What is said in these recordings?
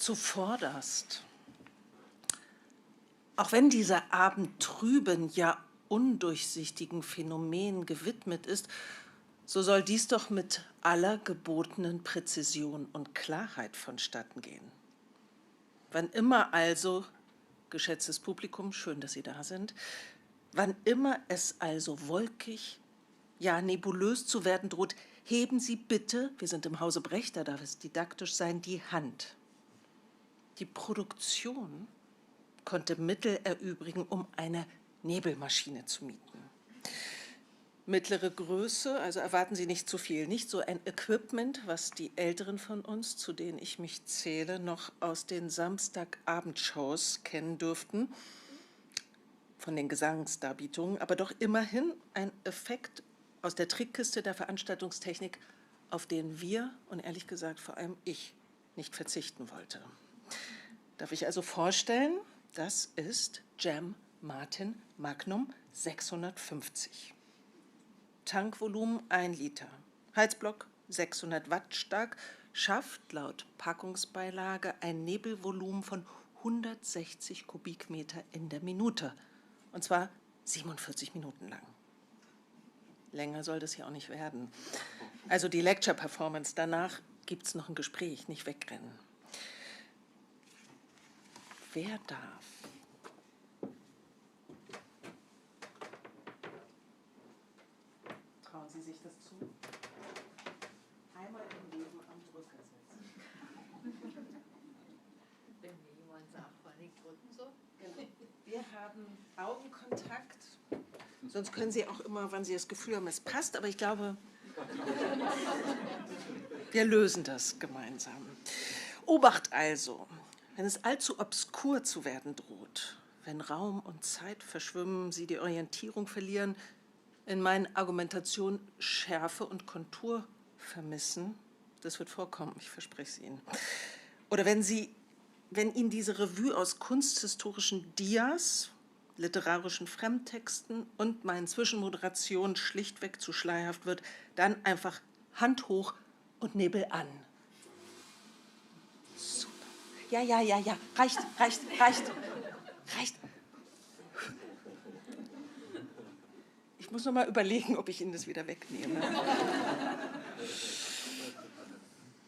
zuvorderst. Auch wenn dieser Abend trüben, ja undurchsichtigen Phänomenen gewidmet ist, so soll dies doch mit aller gebotenen Präzision und Klarheit vonstatten gehen. Wann immer also, geschätztes Publikum, schön, dass Sie da sind, wann immer es also wolkig, ja nebulös zu werden droht, heben Sie bitte, wir sind im Hause Brecht, da darf es didaktisch sein, die Hand. Die Produktion konnte Mittel erübrigen, um eine Nebelmaschine zu mieten. Mittlere Größe, also erwarten Sie nicht zu viel, nicht so ein Equipment, was die Älteren von uns, zu denen ich mich zähle, noch aus den Samstagabendshows kennen dürften, von den Gesangsdarbietungen, aber doch immerhin ein Effekt aus der Trickkiste der Veranstaltungstechnik, auf den wir und ehrlich gesagt vor allem ich nicht verzichten wollte. Darf ich also vorstellen, das ist Jam Martin Magnum 650. Tankvolumen 1 Liter. Heizblock 600 Watt stark, schafft laut Packungsbeilage ein Nebelvolumen von 160 Kubikmeter in der Minute. Und zwar 47 Minuten lang. Länger soll das ja auch nicht werden. Also die Lecture-Performance, danach gibt es noch ein Gespräch, nicht wegrennen. Wer darf? Trauen Sie sich das zu? Einmal im Leben am Drücker sitzen. Wenn mir jemand sagt, wann ich drücken soll. Genau. Wir haben Augenkontakt. Sonst können Sie auch immer, wann Sie das Gefühl haben, es passt, aber ich glaube, wir lösen das gemeinsam. Obacht also, wenn es allzu obskur zu werden droht, wenn Raum und Zeit verschwimmen, Sie die Orientierung verlieren, in meinen Argumentationen Schärfe und Kontur vermissen, das wird vorkommen, ich verspreche es Ihnen. Oder wenn Ihnen diese Revue aus kunsthistorischen Dias, literarischen Fremdtexten und meinen Zwischenmoderationen schlichtweg zu schleierhaft wird, dann einfach Hand hoch und Nebel an. Super. Ja. Reicht. Ich muss noch mal überlegen, ob ich Ihnen das wieder wegnehme.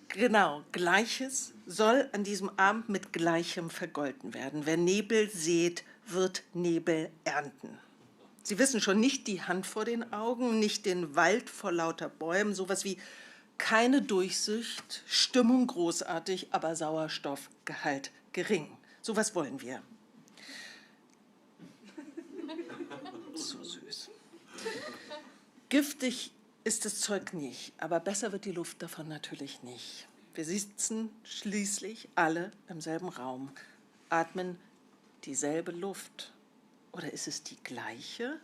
Genau, Gleiches soll an diesem Abend mit Gleichem vergolten werden. Wer Nebel sät, wird Nebel ernten. Sie wissen schon, nicht die Hand vor den Augen, nicht den Wald vor lauter Bäumen, sowas wie keine Durchsicht, Stimmung großartig, aber Sauerstoffgehalt gering. Sowas wollen wir. So süß. Giftig ist das Zeug nicht, aber besser wird die Luft davon natürlich nicht. Wir sitzen schließlich alle im selben Raum, atmen dieselbe Luft. Oder ist es die gleiche?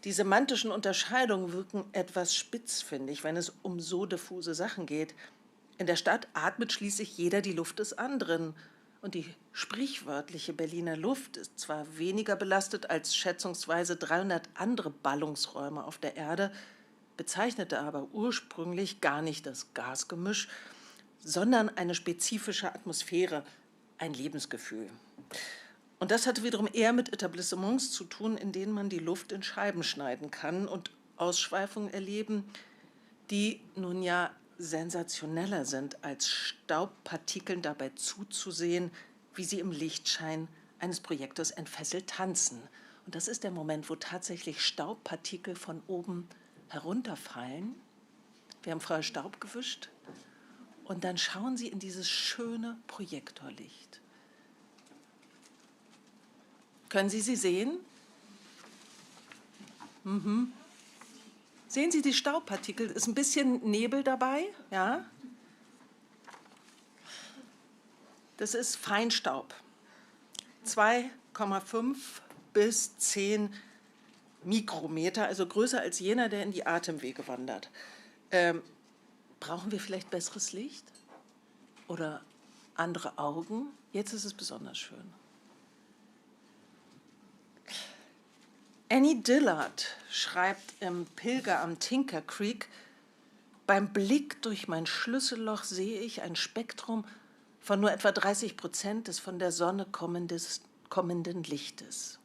Die semantischen Unterscheidungen wirken etwas spitzfindig, wenn es um so diffuse Sachen geht. In der Stadt atmet schließlich jeder die Luft des anderen. Und die sprichwörtliche Berliner Luft ist zwar weniger belastet als schätzungsweise 300 andere Ballungsräume auf der Erde, bezeichnete aber ursprünglich gar nicht das Gasgemisch, sondern eine spezifische Atmosphäre, ein Lebensgefühl. Und das hatte wiederum eher mit Etablissements zu tun, in denen man die Luft in Scheiben schneiden kann und Ausschweifungen erleben, die nun ja sensationeller sind, als Staubpartikeln dabei zuzusehen, wie sie im Lichtschein eines Projektors entfesselt tanzen. Und das ist der Moment, wo tatsächlich Staubpartikel von oben herunterfallen. Wir haben vorher Staub gewischt. Und dann schauen Sie in dieses schöne Projektorlicht. Können Sie sie sehen? Sehen Sie die Staubpartikel? Ist ein bisschen Nebel dabei, ja? Das ist Feinstaub. 2,5 bis 10 Mikrometer, also größer als jener, der in die Atemwege wandert. Brauchen wir vielleicht besseres Licht? Oder andere Augen? Jetzt ist es besonders schön. Annie Dillard schreibt im Pilger am Tinker Creek: Beim Blick durch mein Schlüsselloch sehe ich ein Spektrum von nur etwa 30% des von der Sonne kommenden Lichtes.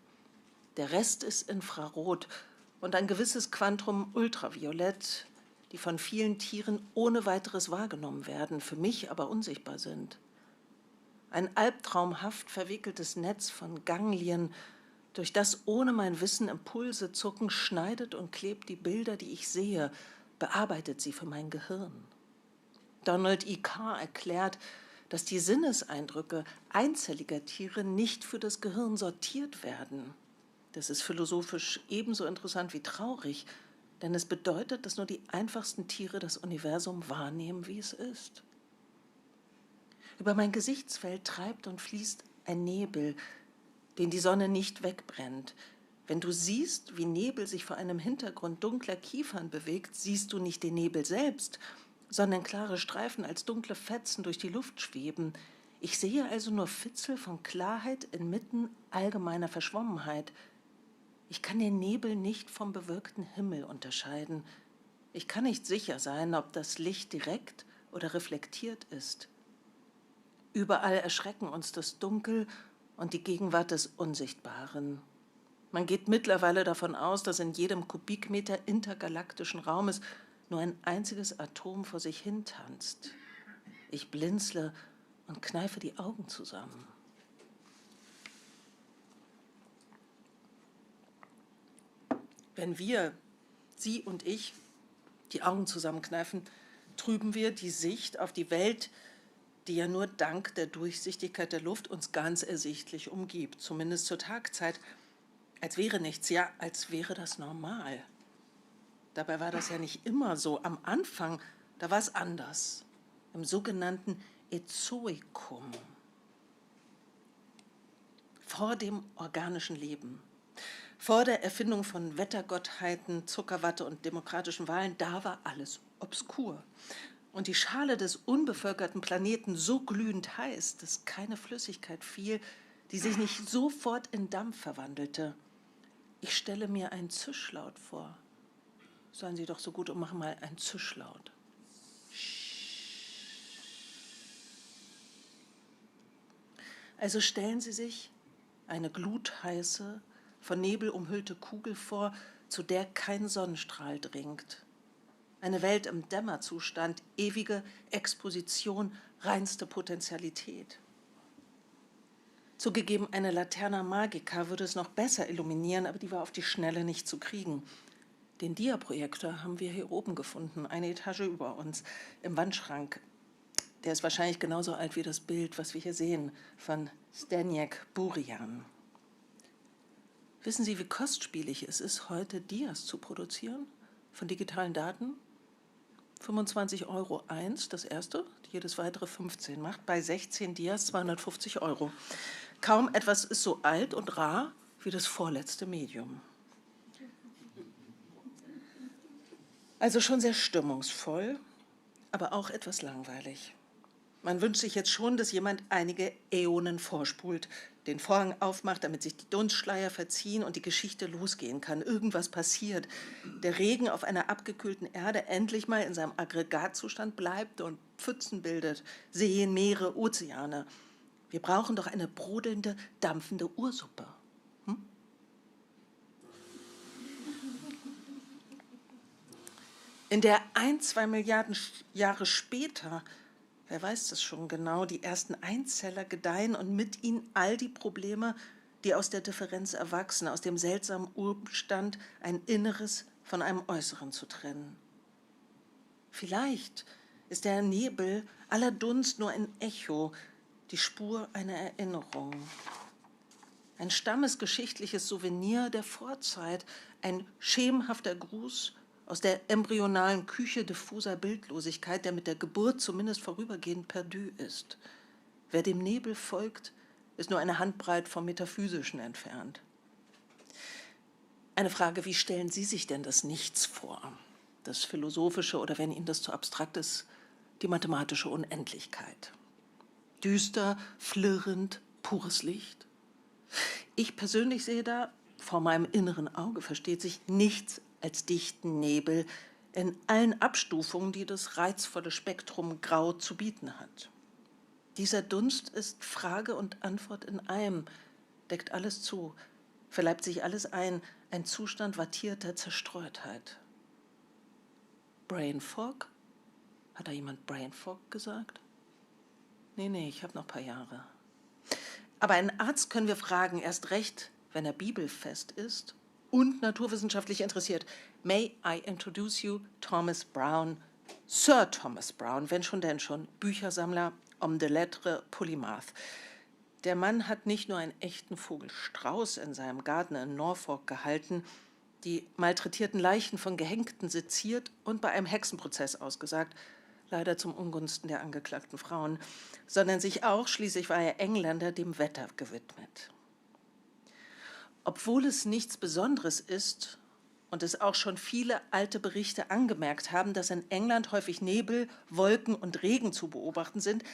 Der Rest ist Infrarot und ein gewisses Quantum Ultraviolett, die von vielen Tieren ohne weiteres wahrgenommen werden, für mich aber unsichtbar sind. Ein albtraumhaft verwickeltes Netz von Ganglien, durch das ohne mein Wissen Impulse zucken, schneidet und klebt die Bilder, die ich sehe, bearbeitet sie für mein Gehirn. Donald E. Carr erklärt, dass die Sinneseindrücke einzelliger Tiere nicht für das Gehirn sortiert werden. Das ist philosophisch ebenso interessant wie traurig, denn es bedeutet, dass nur die einfachsten Tiere das Universum wahrnehmen, wie es ist. Über mein Gesichtsfeld treibt und fließt ein Nebel, den die Sonne nicht wegbrennt. Wenn du siehst, wie Nebel sich vor einem Hintergrund dunkler Kiefern bewegt, siehst du nicht den Nebel selbst, sondern klare Streifen als dunkle Fetzen durch die Luft schweben. Ich sehe also nur Fitzel von Klarheit inmitten allgemeiner Verschwommenheit. Ich kann den Nebel nicht vom bewölkten Himmel unterscheiden. Ich kann nicht sicher sein, ob das Licht direkt oder reflektiert ist. Überall erschrecken uns das Dunkel und die Gegenwart des Unsichtbaren. Man geht mittlerweile davon aus, dass in jedem Kubikmeter intergalaktischen Raumes nur ein einziges Atom vor sich hin tanzt. Ich blinzle und kneife die Augen zusammen. Wenn wir, Sie und ich, die Augen zusammenkneifen, trüben wir die Sicht auf die Welt, die ja nur dank der Durchsichtigkeit der Luft uns ganz ersichtlich umgibt, zumindest zur Tagzeit, als wäre nichts, ja, als wäre das normal. Dabei war das ja nicht immer so. Am Anfang, da war es anders, im sogenannten Ezoikum, vor dem organischen Leben. Vor der Erfindung von Wettergottheiten, Zuckerwatte und demokratischen Wahlen, da war alles obskur. Und die Schale des unbevölkerten Planeten so glühend heiß, dass keine Flüssigkeit fiel, die sich nicht sofort in Dampf verwandelte. Ich stelle mir einen Zischlaut vor. Seien Sie doch so gut und machen mal einen Zischlaut. Also stellen Sie sich eine glutheiße, von Nebel umhüllte Kugel vor, zu der kein Sonnenstrahl dringt. Eine Welt im Dämmerzustand, ewige Exposition, reinste Potentialität. Zugegeben, eine Laterna Magica würde es noch besser illuminieren, aber die war auf die Schnelle nicht zu kriegen. Den Diaprojektor haben wir hier oben gefunden, eine Etage über uns, im Wandschrank. Der ist wahrscheinlich genauso alt wie das Bild, was wir hier sehen, von Zdeněk Burian. Wissen Sie, wie kostspielig es ist, heute Dias zu produzieren von digitalen Daten? 25 € eins, das erste, jedes weitere 15 macht, bei 16 Dias 250 €. Kaum etwas ist so alt und rar wie das vorletzte Medium. Also schon sehr stimmungsvoll, aber auch etwas langweilig. Man wünscht sich jetzt schon, dass jemand einige Äonen vorspult, den Vorhang aufmacht, damit sich die Dunstschleier verziehen und die Geschichte losgehen kann. Irgendwas passiert. Der Regen auf einer abgekühlten Erde endlich mal in seinem Aggregatzustand bleibt und Pfützen bildet, Seen, Meere, Ozeane. Wir brauchen doch eine brodelnde, dampfende Ursuppe. In der 1-2 Milliarden Jahre später, wer weiß das schon genau, die ersten Einzeller gedeihen und mit ihnen all die Probleme, die aus der Differenz erwachsen, aus dem seltsamen Umstand, ein Inneres von einem Äußeren zu trennen. Vielleicht ist der Nebel aller Dunst nur ein Echo, die Spur einer Erinnerung. Ein stammesgeschichtliches Souvenir der Vorzeit, ein schemenhafter Gruß aus der embryonalen Küche diffuser Bildlosigkeit, der mit der Geburt zumindest vorübergehend perdu ist. Wer dem Nebel folgt, ist nur eine Handbreit vom Metaphysischen entfernt. Eine Frage, wie stellen Sie sich denn das Nichts vor? Das Philosophische oder, wenn Ihnen das zu abstrakt ist, die mathematische Unendlichkeit. Düster, flirrend, pures Licht. Ich persönlich sehe da, vor meinem inneren Auge versteht sich, nichts als dichten Nebel in allen Abstufungen, die das reizvolle Spektrum Grau zu bieten hat. Dieser Dunst ist Frage und Antwort in einem, deckt alles zu, verleibt sich alles ein Zustand wattierter Zerstreutheit. Brain Fog? Hat da jemand Brain Fog gesagt? Nee, ich habe noch ein paar Jahre. Aber einen Arzt können wir fragen, erst recht, wenn er bibelfest ist und naturwissenschaftlich interessiert. May I introduce you Thomas Brown, Sir Thomas Brown, wenn schon denn schon, Büchersammler, Homme de Lettres, Polymath. Der Mann hat nicht nur einen echten Vogelstrauß in seinem Garten in Norfolk gehalten, die malträtierten Leichen von Gehängten seziert und bei einem Hexenprozess ausgesagt, leider zum Ungunsten der angeklagten Frauen, sondern sich auch, schließlich war er Engländer, dem Wetter gewidmet. Obwohl es nichts Besonderes ist und es auch schon viele alte Berichte angemerkt haben, dass in England häufig Nebel, Wolken und Regen zu beobachten sind,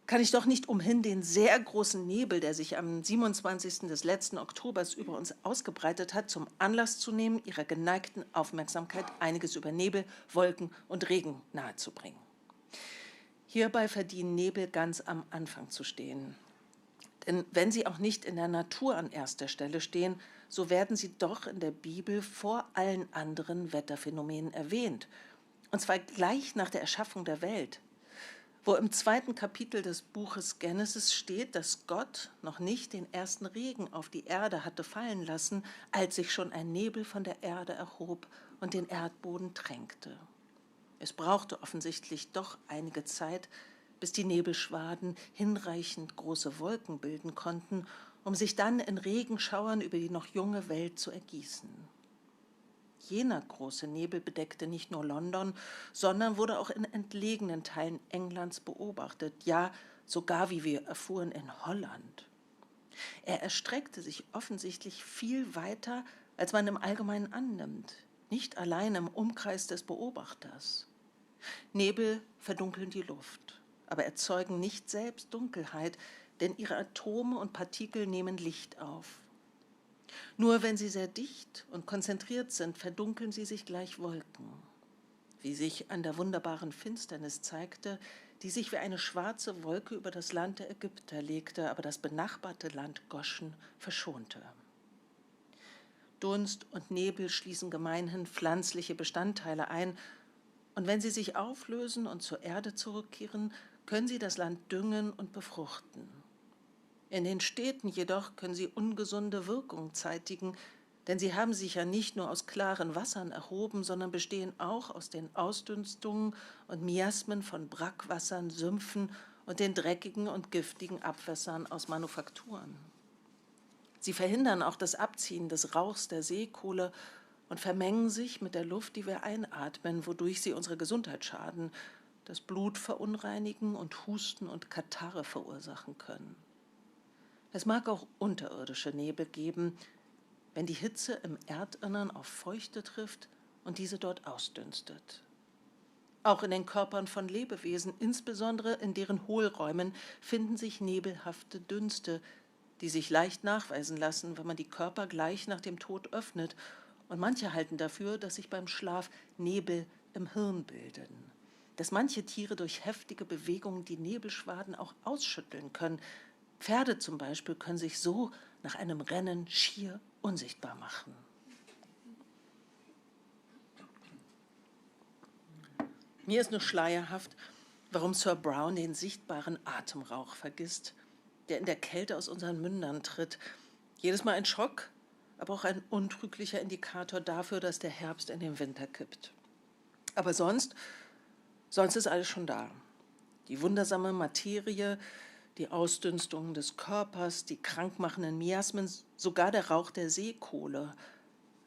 kann ich doch nicht umhin, den sehr großen Nebel, der sich am 27. des letzten Oktobers über uns ausgebreitet hat, zum Anlass zu nehmen, Ihrer geneigten Aufmerksamkeit einiges über Nebel, Wolken und Regen nahezubringen. Hierbei verdienen Nebel ganz am Anfang zu stehen. Denn wenn sie auch nicht in der Natur an erster Stelle stehen, so werden sie doch in der Bibel vor allen anderen Wetterphänomenen erwähnt. Und zwar gleich nach der Erschaffung der Welt, wo im 2. Kapitel des Buches Genesis steht, dass Gott noch nicht den ersten Regen auf die Erde hatte fallen lassen, als sich schon ein Nebel von der Erde erhob und den Erdboden tränkte. Es brauchte offensichtlich doch einige Zeit, bis die Nebelschwaden hinreichend große Wolken bilden konnten, um sich dann in Regenschauern über die noch junge Welt zu ergießen. Jener große Nebel bedeckte nicht nur London, sondern wurde auch in entlegenen Teilen Englands beobachtet, ja sogar, wie wir erfuhren, in Holland. Er erstreckte sich offensichtlich viel weiter, als man im Allgemeinen annimmt, nicht allein im Umkreis des Beobachters. Nebel verdunkeln die Luft, aber erzeugen nicht selbst Dunkelheit, denn ihre Atome und Partikel nehmen Licht auf. Nur wenn sie sehr dicht und konzentriert sind, verdunkeln sie sich gleich Wolken, wie sich an der wunderbaren Finsternis zeigte, die sich wie eine schwarze Wolke über das Land der Ägypter legte, aber das benachbarte Land Goschen verschonte. Dunst und Nebel schließen gemeinhin pflanzliche Bestandteile ein, und wenn sie sich auflösen und zur Erde zurückkehren, können sie das Land düngen und befruchten. In den Städten jedoch können sie ungesunde Wirkung zeitigen, denn sie haben sich ja nicht nur aus klaren Wassern erhoben, sondern bestehen auch aus den Ausdünstungen und Miasmen von Brackwassern, Sümpfen und den dreckigen und giftigen Abwässern aus Manufakturen. Sie verhindern auch das Abziehen des Rauchs der Seekohle und vermengen sich mit der Luft, die wir einatmen, wodurch sie unsere Gesundheit schaden, das Blut verunreinigen und Husten und Katarrhe verursachen können. Es mag auch unterirdische Nebel geben, wenn die Hitze im Erdinnern auf Feuchte trifft und diese dort ausdünstet. Auch in den Körpern von Lebewesen, insbesondere in deren Hohlräumen, finden sich nebelhafte Dünste, die sich leicht nachweisen lassen, wenn man die Körper gleich nach dem Tod öffnet. Und manche halten dafür, dass sich beim Schlaf Nebel im Hirn bilden. Dass manche Tiere durch heftige Bewegungen die Nebelschwaden auch ausschütteln können. Pferde zum Beispiel können sich so nach einem Rennen schier unsichtbar machen. Mir ist nur schleierhaft, warum Sir Brown den sichtbaren Atemrauch vergisst, der in der Kälte aus unseren Mündern tritt. Jedes Mal ein Schock, aber auch ein untrüglicher Indikator dafür, dass der Herbst in den Winter kippt. Aber sonst ist alles schon da. Die wundersame Materie, die Ausdünstungen des Körpers, die krankmachenden Miasmen, sogar der Rauch der Seekohle.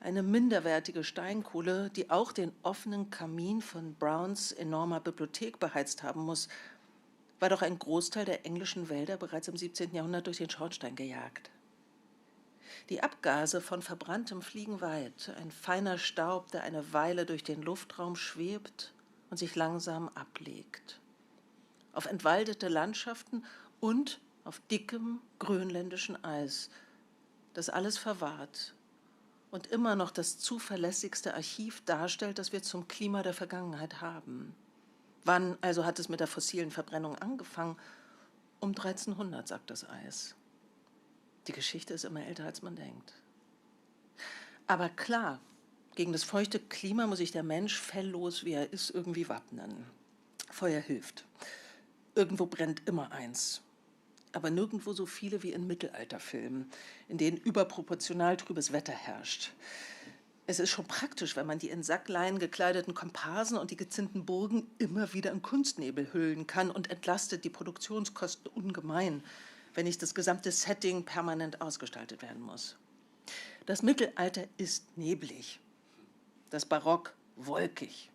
Eine minderwertige Steinkohle, die auch den offenen Kamin von Browns enormer Bibliothek beheizt haben muss, war doch ein Großteil der englischen Wälder bereits im 17. Jahrhundert durch den Schornstein gejagt. Die Abgase von Verbranntem fliegen weit, ein feiner Staub, der eine Weile durch den Luftraum schwebt und sich langsam ablegt. Auf entwaldete Landschaften und auf dickem grönländischen Eis, das alles verwahrt und immer noch das zuverlässigste Archiv darstellt, das wir zum Klima der Vergangenheit haben. Wann also hat es mit der fossilen Verbrennung angefangen Um 1300, sagt das Eis. Die Geschichte ist immer älter, als man denkt. Aber klar, gegen das feuchte Klima muss sich der Mensch, felllos wie er ist, irgendwie wappnen. Feuer hilft. Irgendwo brennt immer eins. Aber nirgendwo so viele wie in Mittelalterfilmen, in denen überproportional trübes Wetter herrscht. Es ist schon praktisch, wenn man die in Sackleinen gekleideten Komparsen und die gezinnten Burgen immer wieder in Kunstnebel hüllen kann und entlastet die Produktionskosten ungemein, wenn nicht das gesamte Setting permanent ausgestaltet werden muss. Das Mittelalter ist neblig, das Barock wolkig.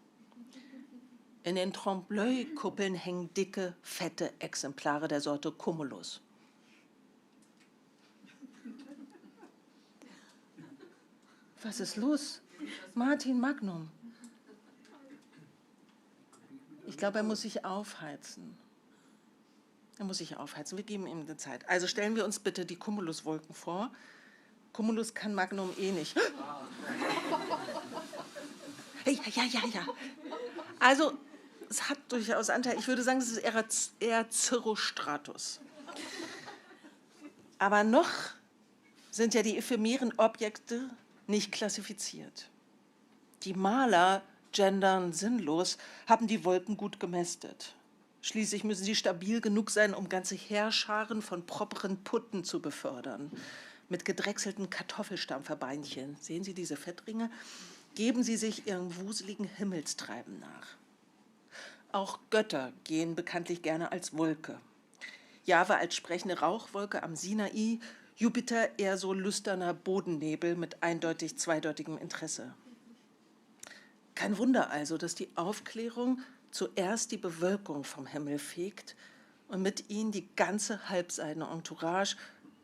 In den Trompe-l'œil-Kuppeln hängen dicke, fette Exemplare der Sorte Cumulus. Was ist los? Martin Magnum. Ich glaube, er muss sich aufheizen. Wir geben ihm die Zeit. Also stellen wir uns bitte die Cumuluswolken vor. Cumulus kann Magnum eh nicht. Ja. Also, es hat durchaus Anteil. Ich würde sagen, es ist eher Cirrostratus. Aber noch sind ja die ephemeren Objekte nicht klassifiziert. Die Maler, gendern sinnlos, haben die Wolken gut gemästet. Schließlich müssen sie stabil genug sein, um ganze Heerscharen von properen Putten zu befördern. Mit gedrechselten Kartoffelstampferbeinchen, sehen Sie diese Fettringe, geben sie sich ihrem wuseligen Himmelstreiben nach. Auch Götter gehen bekanntlich gerne als Wolke. Jahwe als sprechende Rauchwolke am Sinai, Jupiter eher so lüsterner Bodennebel mit eindeutig zweideutigem Interesse. Kein Wunder also, dass die Aufklärung zuerst die Bewölkung vom Himmel fegt und mit ihnen die ganze halbseidene Entourage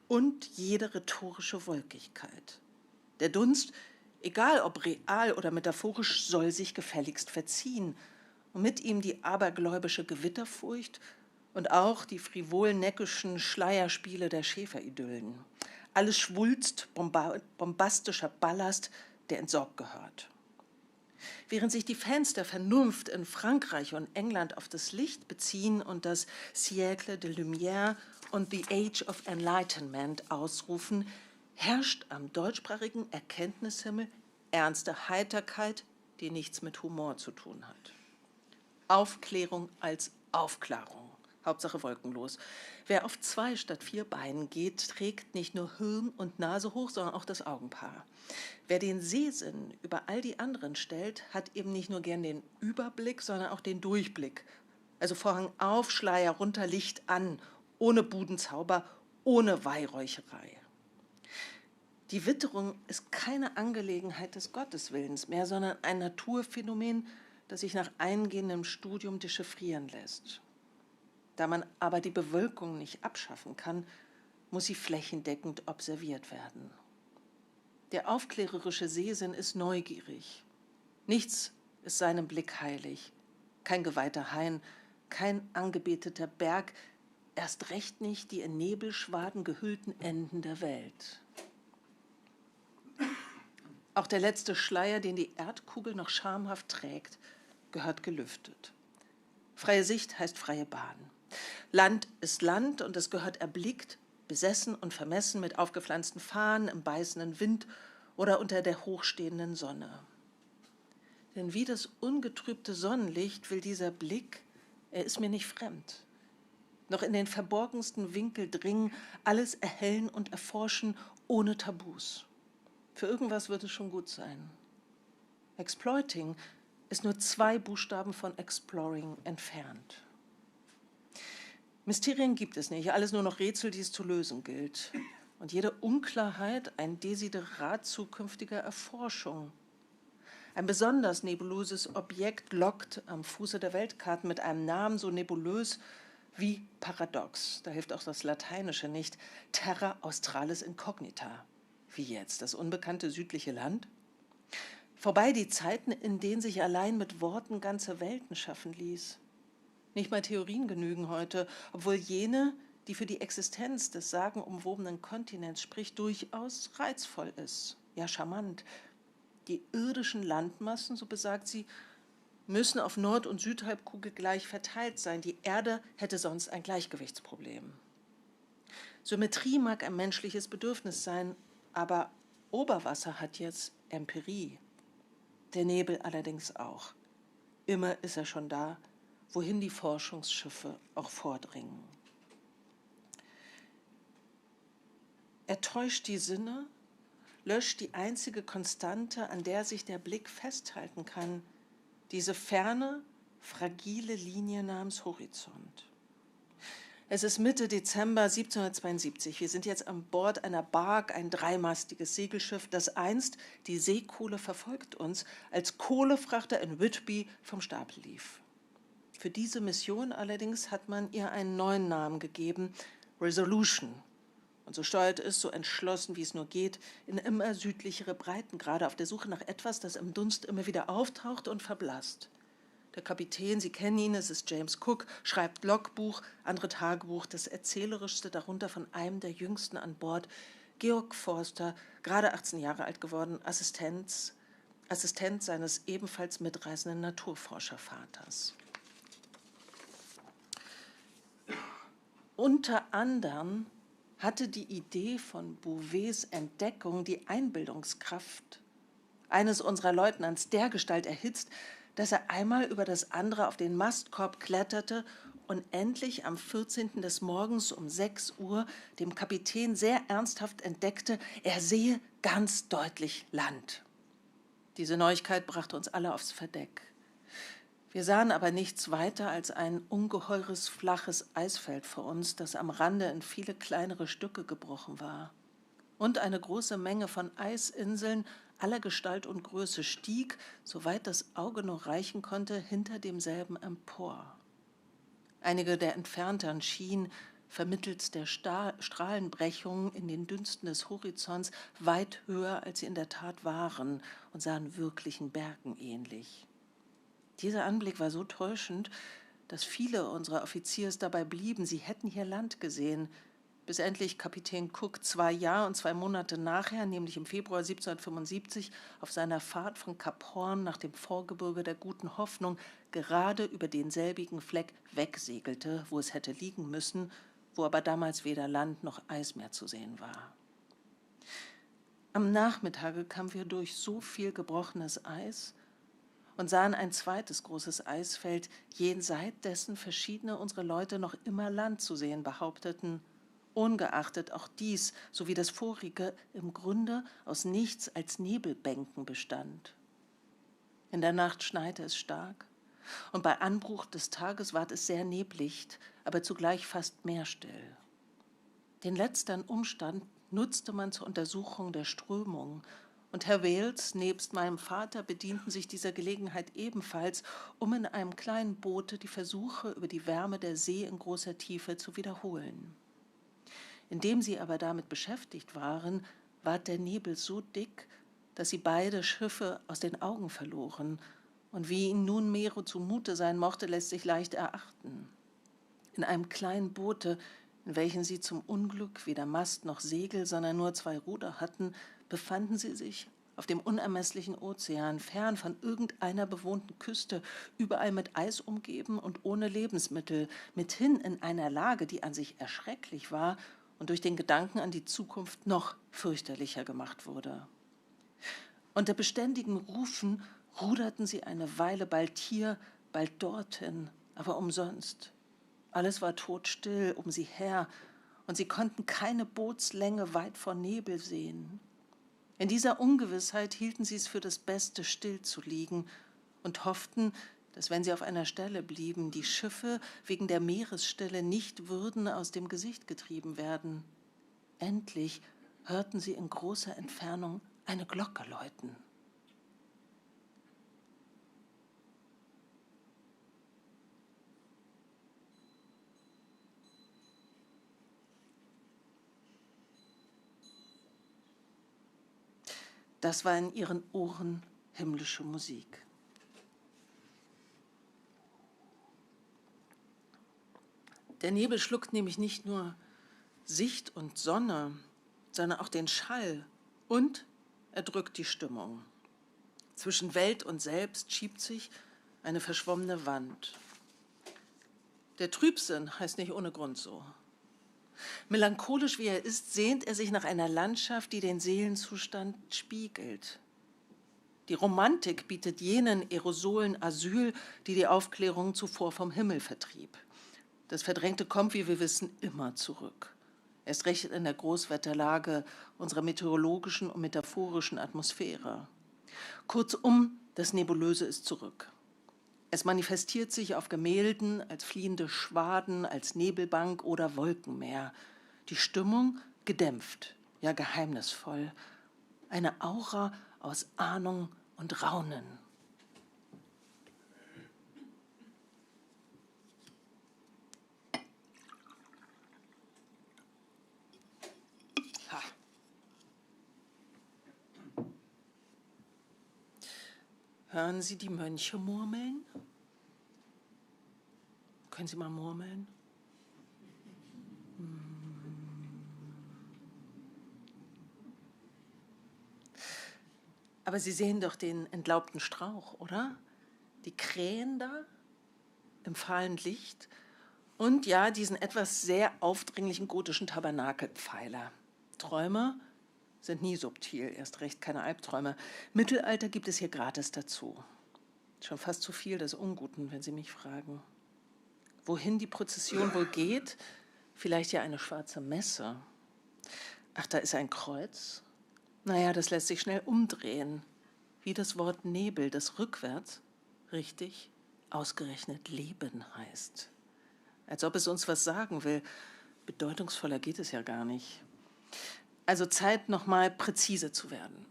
und jede rhetorische Wolkigkeit. Der Dunst, egal ob real oder metaphorisch, soll sich gefälligst verziehen und mit ihm die abergläubische Gewitterfurcht und auch die frivolen neckischen Schleierspiele der Schäferidyllen. Alles Schwulst, bombastischer Ballast, der entsorgt gehört. Während sich die Fans der Vernunft in Frankreich und England auf das Licht beziehen und das Siècle de Lumière und the Age of Enlightenment ausrufen, herrscht am deutschsprachigen Erkenntnishimmel ernste Heiterkeit, die nichts mit Humor zu tun hat. Aufklärung als Aufklärung, Hauptsache wolkenlos. Wer auf 2 statt 4 Beinen geht, trägt nicht nur Hirn und Nase hoch, sondern auch das Augenpaar. Wer den Sehsinn über all die anderen stellt, hat eben nicht nur gern den Überblick, sondern auch den Durchblick. Also Vorhang auf, Schleier runter, Licht an, ohne Budenzauber, ohne Weihräucherei. Die Witterung ist keine Angelegenheit des Gotteswillens mehr, sondern ein Naturphänomen, das sich nach eingehendem Studium dechiffrieren lässt. Da man aber die Bewölkung nicht abschaffen kann, muss sie flächendeckend observiert werden. Der aufklärerische Sehsinn ist neugierig. Nichts ist seinem Blick heilig. Kein geweihter Hain, kein angebeteter Berg, erst recht nicht die in Nebelschwaden gehüllten Enden der Welt. Auch der letzte Schleier, den die Erdkugel noch schamhaft trägt, gehört gelüftet. Freie Sicht heißt freie Bahn. Land ist Land und es gehört erblickt, besessen und vermessen mit aufgepflanzten Fahnen im beißenden Wind oder unter der hochstehenden Sonne. Denn wie das ungetrübte Sonnenlicht will dieser Blick, er ist mir nicht fremd, noch in den verborgensten Winkel dringen, alles erhellen und erforschen ohne Tabus. Für irgendwas wird es schon gut sein. Exploiting ist nur 2 Buchstaben von Exploring entfernt. Mysterien gibt es nicht, alles nur noch Rätsel, die es zu lösen gilt. Und jede Unklarheit ein Desiderat zukünftiger Erforschung. Ein besonders nebulöses Objekt lockt am Fuße der Weltkarten mit einem Namen so nebulös wie paradox. Da hilft auch das Lateinische nicht. Terra australis incognita. Wie jetzt, das unbekannte südliche Land? Vorbei die Zeiten, in denen sich allein mit Worten ganze Welten schaffen ließ. Nicht mal Theorien genügen heute, obwohl jene, die für die Existenz des sagenumwobenen Kontinents spricht, durchaus reizvoll ist, ja charmant. Die irdischen Landmassen, so besagt sie, müssen auf Nord- und Südhalbkugel gleich verteilt sein. Die Erde hätte sonst ein Gleichgewichtsproblem. Symmetrie mag ein menschliches Bedürfnis sein, aber Oberwasser hat jetzt Empirie. Der Nebel allerdings auch. Immer ist er schon da, wohin die Forschungsschiffe auch vordringen. Er täuscht die Sinne, löscht die einzige Konstante, an der sich der Blick festhalten kann, diese ferne, fragile Linie namens Horizont. Es ist Mitte Dezember 1772. Wir sind jetzt an Bord einer Bark, ein dreimastiges Segelschiff, das einst, die Seekohle verfolgt uns, als Kohlefrachter in Whitby vom Stapel lief. Für diese Mission allerdings hat man ihr einen neuen Namen gegeben, Resolution. Und so steuert es, so entschlossen wie es nur geht, in immer südlichere Breitengrade auf der Suche nach etwas, das im Dunst immer wieder auftaucht und verblasst. Der Kapitän, Sie kennen ihn, es ist James Cook, schreibt Logbuch, andere Tagebuch, das erzählerischste darunter von einem der jüngsten an Bord, Georg Forster, gerade 18 Jahre alt geworden, Assistent seines ebenfalls mitreisenden Naturforschervaters. Unter anderem hatte die Idee von Bouvets Entdeckung die Einbildungskraft eines unserer Leutnants dergestalt erhitzt, dass er einmal über das andere auf den Mastkorb kletterte und endlich am 14. des Morgens um 6 Uhr dem Kapitän sehr ernsthaft entdeckte, er sehe ganz deutlich Land. Diese Neuigkeit brachte uns alle aufs Verdeck. Wir sahen aber nichts weiter als ein ungeheures, flaches Eisfeld vor uns, das am Rande in viele kleinere Stücke gebrochen war. Und eine große Menge von Eisinseln aller Gestalt und Größe stieg, soweit das Auge nur reichen konnte, hinter demselben empor. Einige der entfernteren schienen, vermittels der Strahlenbrechung in den Dünsten des Horizonts, weit höher, als sie in der Tat waren, und sahen wirklichen Bergen ähnlich. Dieser Anblick war so täuschend, dass viele unserer Offiziers dabei blieben, sie hätten hier Land gesehen, bis endlich Kapitän Cook 2 Jahre und 2 Monate nachher, nämlich im Februar 1775, auf seiner Fahrt von Kap Horn nach dem Vorgebirge der Guten Hoffnung gerade über denselbigen Fleck wegsegelte, wo es hätte liegen müssen, wo aber damals weder Land noch Eis mehr zu sehen war. Am Nachmittage kamen wir durch so viel gebrochenes Eis und sahen ein zweites großes Eisfeld, jenseits dessen verschiedene unserer Leute noch immer Land zu sehen behaupteten, ungeachtet auch dies, sowie das vorige, im Grunde aus nichts als Nebelbänken bestand. In der Nacht schneite es stark, und bei Anbruch des Tages ward es sehr neblicht, aber zugleich fast meerstill. Den letzteren Umstand nutzte man zur Untersuchung der Strömung, und Herr Wales nebst meinem Vater bedienten sich dieser Gelegenheit ebenfalls, um in einem kleinen Boote die Versuche über die Wärme der See in großer Tiefe zu wiederholen. Indem sie aber damit beschäftigt waren, ward der Nebel so dick, dass sie beide Schiffe aus den Augen verloren, und wie ihnen nun Meere zumute sein mochte, lässt sich leicht erachten. In einem kleinen Boote, in welchem sie zum Unglück weder Mast noch Segel, sondern nur 2 Ruder hatten, befanden sie sich auf dem unermesslichen Ozean, fern von irgendeiner bewohnten Küste, überall mit Eis umgeben und ohne Lebensmittel, mithin in einer Lage, die an sich erschrecklich war und durch den Gedanken an die Zukunft noch fürchterlicher gemacht wurde. Unter beständigen Rufen ruderten sie eine Weile bald hier, bald dorthin, aber umsonst. Alles war todstill um sie her, und sie konnten keine Bootslänge weit vor Nebel sehen. In dieser Ungewissheit hielten sie es für das Beste, still zu liegen, und hofften, dass, wenn sie auf einer Stelle blieben, die Schiffe wegen der Meeresstille nicht würden aus dem Gesicht getrieben werden. Endlich hörten sie in großer Entfernung eine Glocke läuten. Das war in ihren Ohren himmlische Musik. Der Nebel schluckt nämlich nicht nur Sicht und Sonne, sondern auch den Schall, und er drückt die Stimmung. Zwischen Welt und Selbst schiebt sich eine verschwommene Wand. Der Trübsinn heißt nicht ohne Grund so. Melancholisch wie er ist, sehnt er sich nach einer Landschaft, die den Seelenzustand spiegelt. Die Romantik bietet jenen Aerosolen Asyl, die die Aufklärung zuvor vom Himmel vertrieb. Das Verdrängte kommt, wie wir wissen, immer zurück. Erst recht in der Großwetterlage unserer meteorologischen und metaphorischen Atmosphäre. Kurzum, das Nebulöse ist zurück. Es manifestiert sich auf Gemälden als fliehende Schwaden, als Nebelbank oder Wolkenmeer. Die Stimmung gedämpft, ja geheimnisvoll. Eine Aura aus Ahnung und Raunen. Ha. Hören Sie die Mönche murmeln? Können Sie mal murmeln? Aber Sie sehen doch den entlaubten Strauch, oder? Die Krähen da im fahlen Licht und ja, diesen etwas sehr aufdringlichen gotischen Tabernakelpfeiler. Träume sind nie subtil, erst recht keine Albträume. Mittelalter gibt es hier gratis dazu. Schon fast zu viel des Unguten, wenn Sie mich fragen. Wohin die Prozession wohl geht? Vielleicht ja eine schwarze Messe. Ach, da ist ein Kreuz. Naja, das lässt sich schnell umdrehen. Wie das Wort Nebel, das rückwärts, richtig, ausgerechnet Leben heißt. Als ob es uns was sagen will. Bedeutungsvoller geht es ja gar nicht. Also Zeit, nochmal präzise zu werden.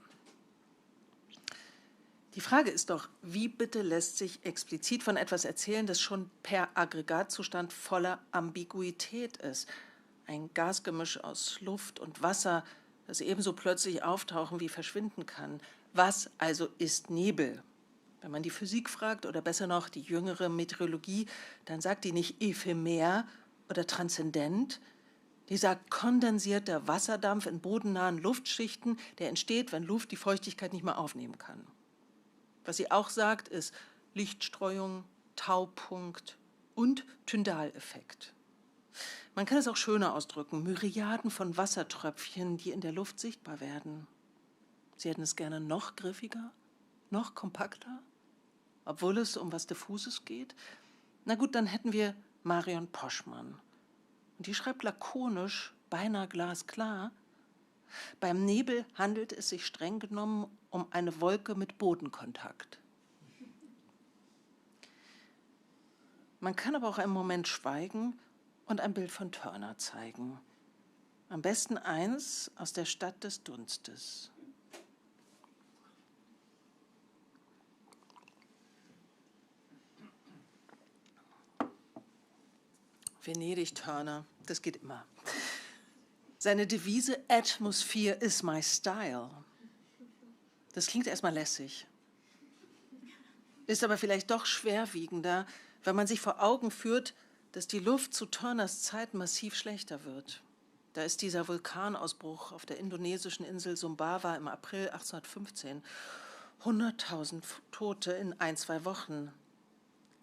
Die Frage ist doch, wie bitte lässt sich explizit von etwas erzählen, das schon per Aggregatzustand voller Ambiguität ist? Ein Gasgemisch aus Luft und Wasser, das ebenso plötzlich auftauchen wie verschwinden kann. Was also ist Nebel? Wenn man die Physik fragt oder besser noch die jüngere Meteorologie, dann sagt die nicht ephemer oder transzendent. Die sagt kondensierter Wasserdampf in bodennahen Luftschichten, der entsteht, wenn Luft die Feuchtigkeit nicht mehr aufnehmen kann. Was sie auch sagt, ist Lichtstreuung, Taupunkt und Tyndaleffekt. Man kann es auch schöner ausdrücken, Myriaden von Wassertröpfchen, die in der Luft sichtbar werden. Sie hätten es gerne noch griffiger, noch kompakter, obwohl es um was Diffuses geht. Na gut, dann hätten wir Marion Poschmann. Und die schreibt lakonisch, beinahe glasklar, beim Nebel handelt es sich streng genommen um eine Wolke mit Bodenkontakt. Man kann aber auch einen Moment schweigen und ein Bild von Turner zeigen. Am besten eins aus der Stadt des Dunstes. Venedig, Turner, das geht immer. Seine Devise Atmosphere is my style. Das klingt erstmal lässig. Ist aber vielleicht doch schwerwiegender, wenn man sich vor Augen führt, dass die Luft zu Turners Zeit massiv schlechter wird. Da ist dieser Vulkanausbruch auf der indonesischen Insel Sumbawa im April 1815. 100.000 Tote in 1-2 Wochen.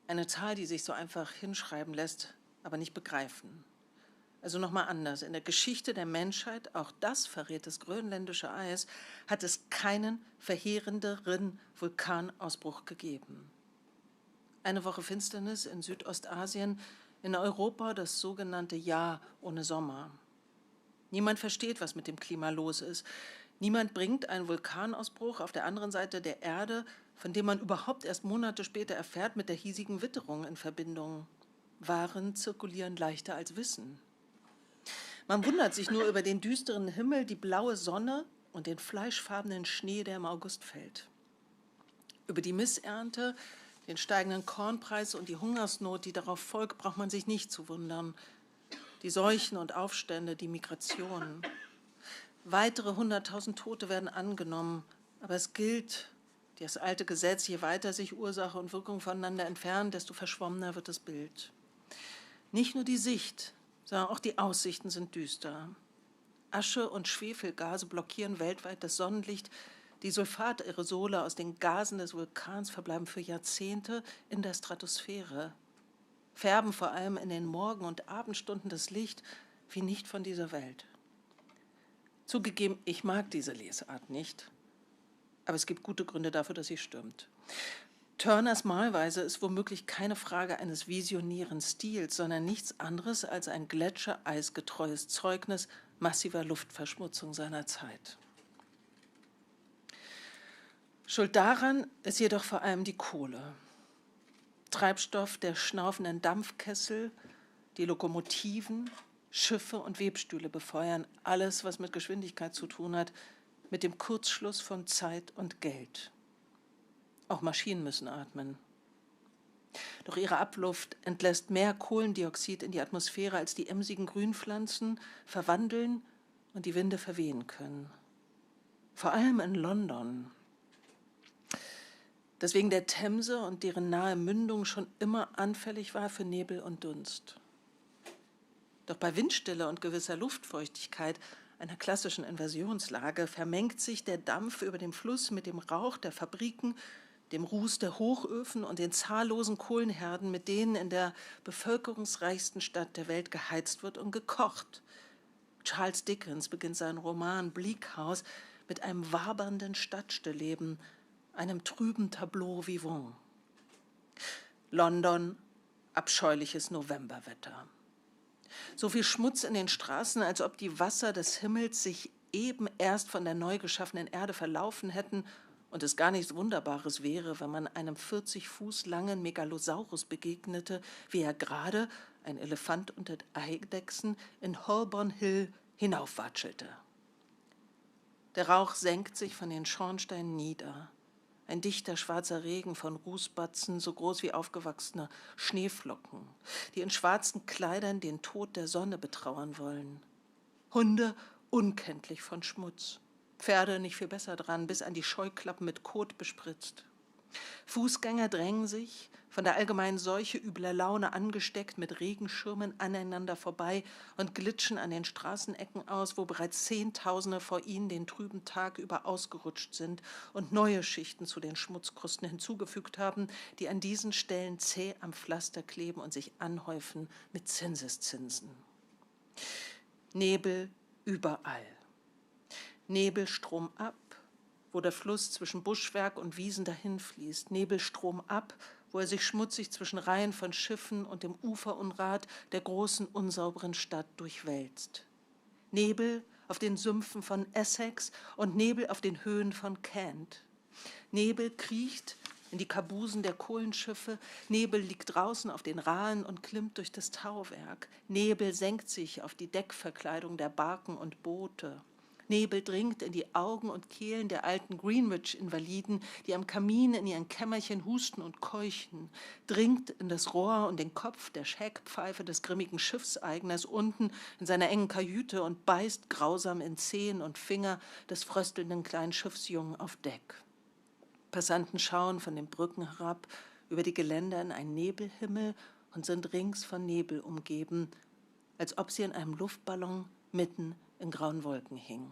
Eine Zahl, die sich so einfach hinschreiben lässt, aber nicht begreifen. Also nochmal anders. In der Geschichte der Menschheit, auch das verrät das grönländische Eis, hat es keinen verheerenderen Vulkanausbruch gegeben. Eine Woche Finsternis in Südostasien, in Europa das sogenannte Jahr ohne Sommer. Niemand versteht, was mit dem Klima los ist. Niemand bringt einen Vulkanausbruch auf der anderen Seite der Erde, von dem man überhaupt erst Monate später erfährt, mit der hiesigen Witterung in Verbindung. Waren zirkulieren leichter als Wissen. Man wundert sich nur über den düsteren Himmel, die blaue Sonne und den fleischfarbenen Schnee, der im August fällt. Über die Missernte, den steigenden Kornpreis und die Hungersnot, die darauf folgt, braucht man sich nicht zu wundern. Die Seuchen und Aufstände, die Migration. Weitere 100.000 Tote werden angenommen, aber es gilt das alte Gesetz, je weiter sich Ursache und Wirkung voneinander entfernen, desto verschwommener wird das Bild. Nicht nur die Sicht, sondern auch die Aussichten sind düster. Asche und Schwefelgase blockieren weltweit das Sonnenlicht. Die Sulfataerosole aus den Gasen des Vulkans verbleiben für Jahrzehnte in der Stratosphäre, färben vor allem in den Morgen- und Abendstunden das Licht wie nicht von dieser Welt. Zugegeben, ich mag diese Lesart nicht, aber es gibt gute Gründe dafür, dass sie stimmt. Turners Malweise ist womöglich keine Frage eines visionären Stils, sondern nichts anderes als ein gletschereisgetreues Zeugnis massiver Luftverschmutzung seiner Zeit. Schuld daran ist jedoch vor allem die Kohle. Treibstoff der schnaufenden Dampfkessel, die Lokomotiven, Schiffe und Webstühle befeuern alles, was mit Geschwindigkeit zu tun hat, mit dem Kurzschluss von Zeit und Geld. Auch Maschinen müssen atmen. Doch ihre Abluft entlässt mehr Kohlendioxid in die Atmosphäre, als die emsigen Grünpflanzen verwandeln und die Winde verwehen können. Vor allem in London. Deswegen der Themse und deren nahe Mündung schon immer anfällig war für Nebel und Dunst. Doch bei Windstille und gewisser Luftfeuchtigkeit, einer klassischen Inversionslage, vermengt sich der Dampf über dem Fluss mit dem Rauch der Fabriken, dem Ruß der Hochöfen und den zahllosen Kohlenherden, mit denen in der bevölkerungsreichsten Stadt der Welt geheizt wird und gekocht. Charles Dickens beginnt seinen Roman Bleak House mit einem wabernden Stadtstillleben, einem trüben Tableau vivant. London, abscheuliches Novemberwetter. So viel Schmutz in den Straßen, als ob die Wasser des Himmels sich eben erst von der neu geschaffenen Erde verlaufen hätten und es gar nichts Wunderbares wäre, wenn man einem 40 Fuß langen Megalosaurus begegnete, wie er gerade, ein Elefant unter Eidechsen, in Holborn Hill hinaufwatschelte. Der Rauch senkt sich von den Schornsteinen nieder. Ein dichter schwarzer Regen von Rußbatzen, so groß wie aufgewachsene Schneeflocken, die in schwarzen Kleidern den Tod der Sonne betrauern wollen. Hunde unkenntlich von Schmutz, Pferde nicht viel besser dran, bis an die Scheuklappen mit Kot bespritzt. Fußgänger drängen sich, von der allgemeinen Seuche übler Laune angesteckt, mit Regenschirmen aneinander vorbei und glitschen an den Straßenecken aus, wo bereits Zehntausende vor ihnen den trüben Tag über ausgerutscht sind und neue Schichten zu den Schmutzkrusten hinzugefügt haben, die an diesen Stellen zäh am Pflaster kleben und sich anhäufen mit Zinseszinsen. Nebel überall. Nebel stromab, wo der Fluss zwischen Buschwerk und Wiesen dahinfließt, Nebelstrom ab, wo er sich schmutzig zwischen Reihen von Schiffen und dem Uferunrat der großen, unsauberen Stadt durchwälzt. Nebel auf den Sümpfen von Essex und Nebel auf den Höhen von Kent. Nebel kriecht in die Kabusen der Kohlenschiffe, Nebel liegt draußen auf den Rahen und klimmt durch das Tauwerk. Nebel senkt sich auf die Deckverkleidung der Barken und Boote. Nebel dringt in die Augen und Kehlen der alten Greenwich-Invaliden, die am Kamin in ihren Kämmerchen husten und keuchen, dringt in das Rohr und den Kopf der Schäkpfeife des grimmigen Schiffseigners unten in seiner engen Kajüte und beißt grausam in Zehen und Finger des fröstelnden kleinen Schiffsjungen auf Deck. Passanten schauen von den Brücken herab über die Geländer in einen Nebelhimmel und sind rings von Nebel umgeben, als ob sie in einem Luftballon mitten in grauen Wolken hingen.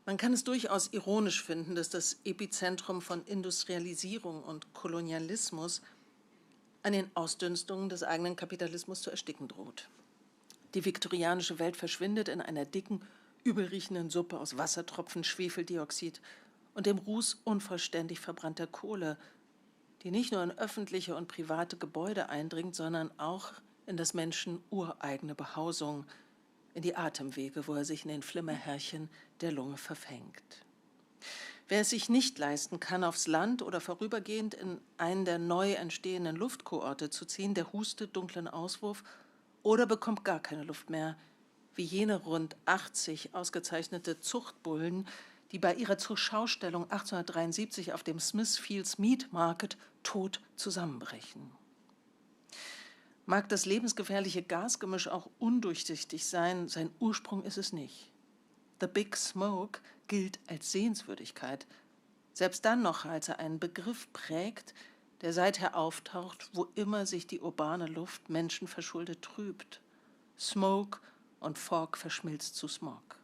Man kann es durchaus ironisch finden, dass das Epizentrum von Industrialisierung und Kolonialismus an den Ausdünstungen des eigenen Kapitalismus zu ersticken droht. Die viktorianische Welt verschwindet in einer dicken, übelriechenden Suppe aus Wassertropfen, Schwefeldioxid und dem Ruß unvollständig verbrannter Kohle, die nicht nur in öffentliche und private Gebäude eindringt, sondern auch in des Menschen ureigene Behausung, in die Atemwege, wo er sich in den Flimmerhärchen der Lunge verfängt. Wer es sich nicht leisten kann, aufs Land oder vorübergehend in einen der neu entstehenden Luftkurorte zu ziehen, der hustet dunklen Auswurf oder bekommt gar keine Luft mehr, wie jene rund 80 ausgezeichnete Zuchtbullen, die bei ihrer Zurschaustellung 1873 auf dem Smithfields Meat Market tot zusammenbrechen. Mag das lebensgefährliche Gasgemisch auch undurchsichtig sein, sein Ursprung ist es nicht. The Big Smoke gilt als Sehenswürdigkeit, selbst dann noch, als er einen Begriff prägt, der seither auftaucht, wo immer sich die urbane Luft menschenverschuldet trübt. Smoke und Fog verschmilzt zu Smog.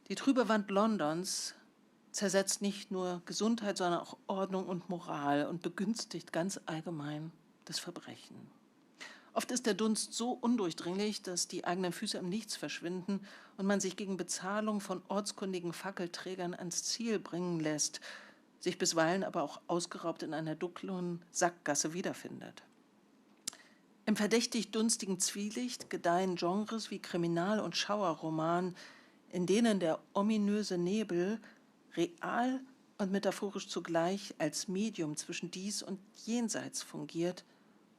Die trübe Wand Londons zersetzt nicht nur Gesundheit, sondern auch Ordnung und Moral und begünstigt ganz allgemein das Verbrechen. Oft ist der Dunst so undurchdringlich, dass die eigenen Füße im Nichts verschwinden und man sich gegen Bezahlung von ortskundigen Fackelträgern ans Ziel bringen lässt, sich bisweilen aber auch ausgeraubt in einer dunklen Sackgasse wiederfindet. Im verdächtig dunstigen Zwielicht gedeihen Genres wie Kriminal- und Schauerroman, in denen der ominöse Nebel real und metaphorisch zugleich als Medium zwischen dies und jenseits fungiert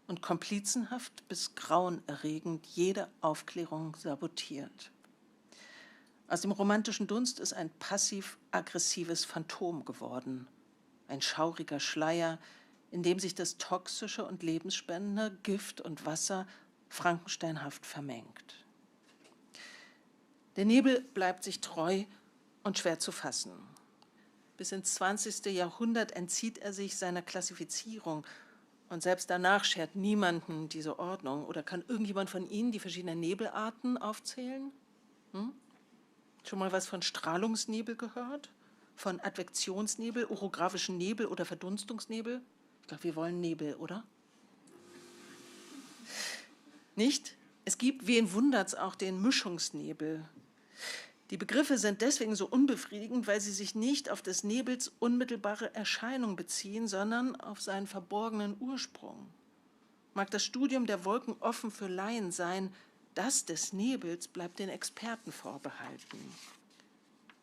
und komplizenhaft bis grauenerregend jede Aufklärung sabotiert. Aus dem romantischen Dunst ist ein passiv-aggressives Phantom geworden, ein schauriger Schleier, in dem sich das Toxische und Lebensspendende, Gift und Wasser frankensteinhaft vermengt. Der Nebel bleibt sich treu und schwer zu fassen. Bis ins 20. Jahrhundert entzieht er sich seiner Klassifizierung und selbst danach schert niemanden diese Ordnung. Oder kann irgendjemand von Ihnen die verschiedenen Nebelarten aufzählen? Schon mal was von Strahlungsnebel gehört? Von Advektionsnebel, orographischen Nebel oder Verdunstungsnebel? Ich glaube, wir wollen Nebel, oder? Nicht? Es gibt, wen wundert's, auch den Mischungsnebel. Die Begriffe sind deswegen so unbefriedigend, weil sie sich nicht auf des Nebels unmittelbare Erscheinung beziehen, sondern auf seinen verborgenen Ursprung. Mag das Studium der Wolken offen für Laien sein, das des Nebels bleibt den Experten vorbehalten.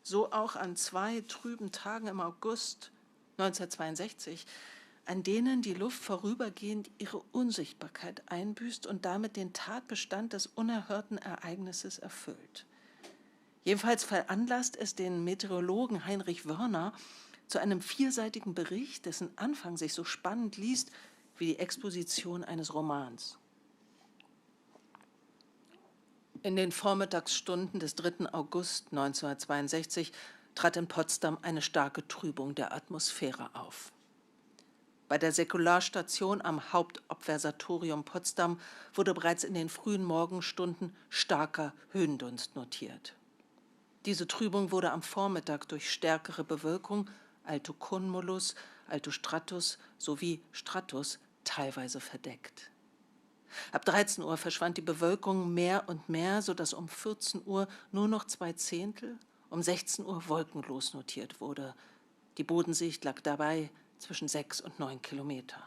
So auch an 2 trüben Tagen im August 1962, an denen die Luft vorübergehend ihre Unsichtbarkeit einbüßt und damit den Tatbestand des unerhörten Ereignisses erfüllt. Jedenfalls veranlasst es den Meteorologen Heinrich Wörner zu einem 4-seitigen Bericht, dessen Anfang sich so spannend liest wie die Exposition eines Romans. In den Vormittagsstunden des 3. August 1962 trat in Potsdam eine starke Trübung der Atmosphäre auf. Bei der Säkularstation am Hauptobservatorium Potsdam wurde bereits in den frühen Morgenstunden starker Höhendunst notiert. Diese Trübung wurde am Vormittag durch stärkere Bewölkung, Altocumulus, Altostratus sowie Stratus teilweise verdeckt. Ab 13 Uhr verschwand die Bewölkung mehr und mehr, sodass um 14 Uhr nur noch 2/10, um 16 Uhr wolkenlos notiert wurde. Die Bodensicht lag dabei zwischen 6 und 9 Kilometer.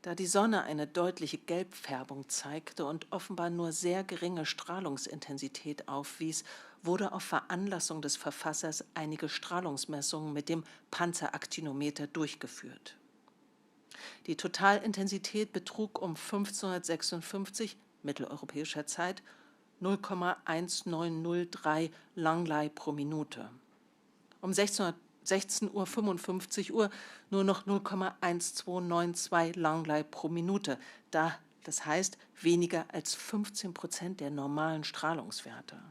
Da die Sonne eine deutliche Gelbfärbung zeigte und offenbar nur sehr geringe Strahlungsintensität aufwies, wurde auf Veranlassung des Verfassers einige Strahlungsmessungen mit dem Panzeraktinometer durchgeführt. Die Totalintensität betrug um 1556 mitteleuropäischer Zeit 0,1903 Langley pro Minute. Um 16:55 Uhr nur noch 0,1292 Langley pro Minute, das heißt weniger als 15% der normalen Strahlungswerte.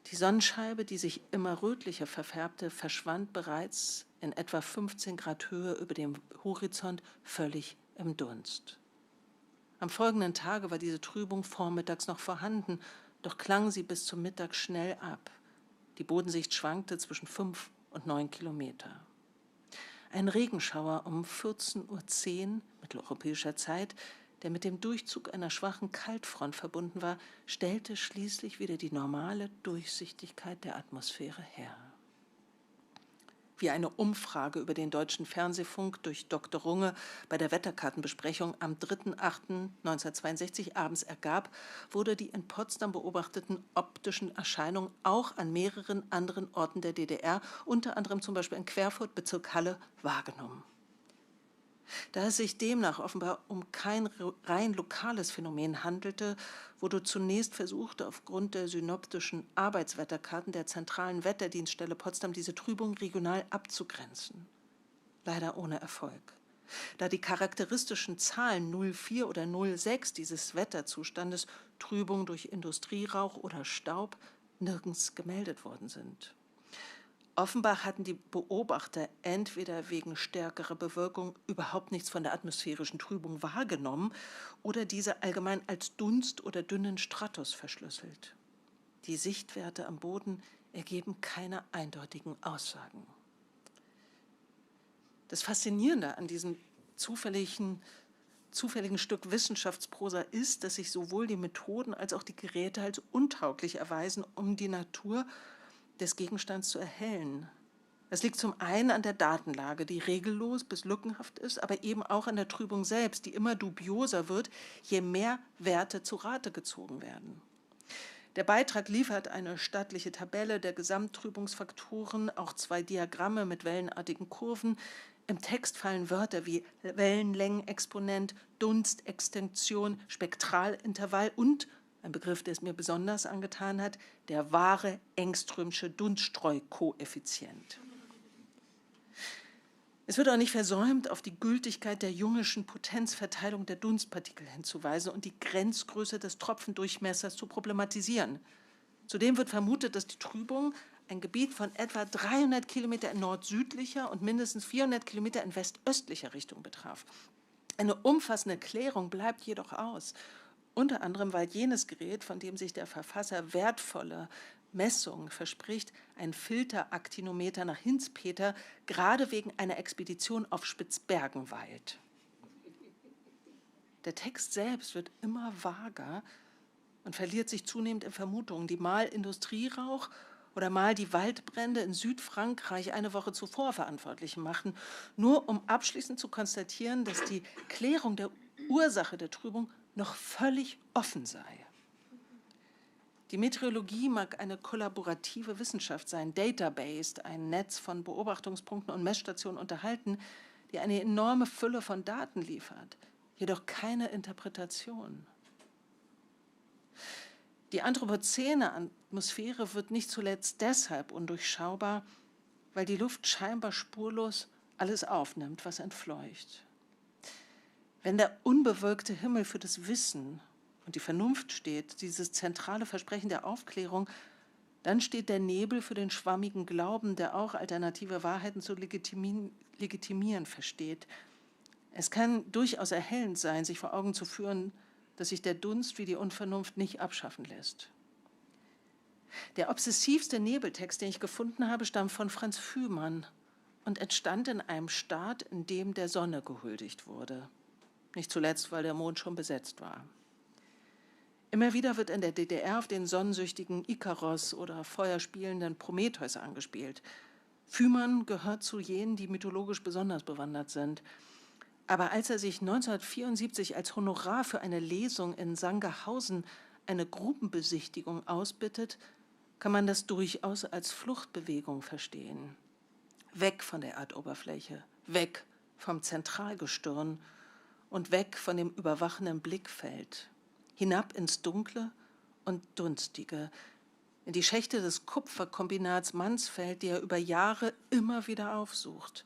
Die Sonnenscheibe, die sich immer rötlicher verfärbte, verschwand bereits in etwa 15 Grad Höhe über dem Horizont völlig im Dunst. Am folgenden Tage war diese Trübung vormittags noch vorhanden, doch klang sie bis zum Mittag schnell ab. Die Bodensicht schwankte zwischen 5 und 9 Kilometer. Ein Regenschauer um 14:10 Uhr mitteleuropäischer Zeit, der mit dem Durchzug einer schwachen Kaltfront verbunden war, stellte schließlich wieder die normale Durchsichtigkeit der Atmosphäre her. Wie eine Umfrage über den deutschen Fernsehfunk durch Dr. Runge bei der Wetterkartenbesprechung am 3.8.1962 abends ergab, wurde die in Potsdam beobachteten optischen Erscheinungen auch an mehreren anderen Orten der DDR, unter anderem zum Beispiel in Querfurt, Bezirk Halle, wahrgenommen. Da es sich demnach offenbar um kein rein lokales Phänomen handelte, wurde zunächst versucht, aufgrund der synoptischen Arbeitswetterkarten der zentralen Wetterdienststelle Potsdam diese Trübung regional abzugrenzen. Leider ohne Erfolg. Da die charakteristischen Zahlen 0,4 oder 0,6 dieses Wetterzustandes, Trübung durch Industrierauch oder Staub, nirgends gemeldet worden sind. Offenbar hatten die Beobachter entweder wegen stärkerer Bewölkung überhaupt nichts von der atmosphärischen Trübung wahrgenommen oder diese allgemein als Dunst oder dünnen Stratus verschlüsselt. Die Sichtwerte am Boden ergeben keine eindeutigen Aussagen. Das Faszinierende an diesem zufälligen Stück Wissenschaftsprosa ist, dass sich sowohl die Methoden als auch die Geräte als untauglich erweisen, um die Natur des Gegenstands zu erhellen. Das liegt zum einen an der Datenlage, die regellos bis lückenhaft ist, aber eben auch an der Trübung selbst, die immer dubioser wird, je mehr Werte zu Rate gezogen werden. Der Beitrag liefert eine stattliche Tabelle der Gesamttrübungsfaktoren, auch 2 Diagramme mit wellenartigen Kurven. Im Text fallen Wörter wie Wellenlängenexponent, Dunstextinktion, Spektralintervall und, ein Begriff, der es mir besonders angetan hat, der wahre Engströmsche Dunststreukoeffizient. Es wird auch nicht versäumt, auf die Gültigkeit der Jungischen Potenzverteilung der Dunstpartikel hinzuweisen und die Grenzgröße des Tropfendurchmessers zu problematisieren. Zudem wird vermutet, dass die Trübung ein Gebiet von etwa 300 Kilometer in nord-südlicher und mindestens 400 Kilometer in westöstlicher Richtung betraf. Eine umfassende Klärung bleibt jedoch aus, unter anderem, weil jenes Gerät, von dem sich der Verfasser wertvolle Messungen verspricht, ein Filteraktinometer nach Hinzpeter, gerade wegen einer Expedition auf Spitzbergen weilt. Der Text selbst wird immer vager und verliert sich zunehmend in Vermutungen, die mal Industrierauch oder mal die Waldbrände in Südfrankreich eine Woche zuvor verantwortlich machten, nur um abschließend zu konstatieren, dass die Klärung der Ursache der Trübung noch völlig offen sei. Die Meteorologie mag eine kollaborative Wissenschaft sein, Database, ein Netz von Beobachtungspunkten und Messstationen unterhalten, die eine enorme Fülle von Daten liefert, jedoch keine Interpretation. Die anthropozäne Atmosphäre wird nicht zuletzt deshalb undurchschaubar, weil die Luft scheinbar spurlos alles aufnimmt, was entfleucht. Wenn der unbewölkte Himmel für das Wissen und die Vernunft steht, dieses zentrale Versprechen der Aufklärung, dann steht der Nebel für den schwammigen Glauben, der auch alternative Wahrheiten zu legitimieren versteht. Es kann durchaus erhellend sein, sich vor Augen zu führen, dass sich der Dunst wie die Unvernunft nicht abschaffen lässt. Der obsessivste Nebeltext, den ich gefunden habe, stammt von Franz Fühmann und entstand in einem Staat, in dem der Sonne gehuldigt wurde. Nicht zuletzt, weil der Mond schon besetzt war. Immer wieder wird in der DDR auf den sonnensüchtigen Ikaros oder feuerspielenden Prometheus angespielt. Fühmann gehört zu jenen, die mythologisch besonders bewandert sind. Aber als er sich 1974 als Honorar für eine Lesung in Sangerhausen eine Gruppenbesichtigung ausbittet, kann man das durchaus als Fluchtbewegung verstehen. Weg von der Erdoberfläche, weg vom Zentralgestirn und weg von dem überwachenden Blickfeld, hinab ins Dunkle und Dunstige, in die Schächte des Kupferkombinats Mansfeld, die er über Jahre immer wieder aufsucht.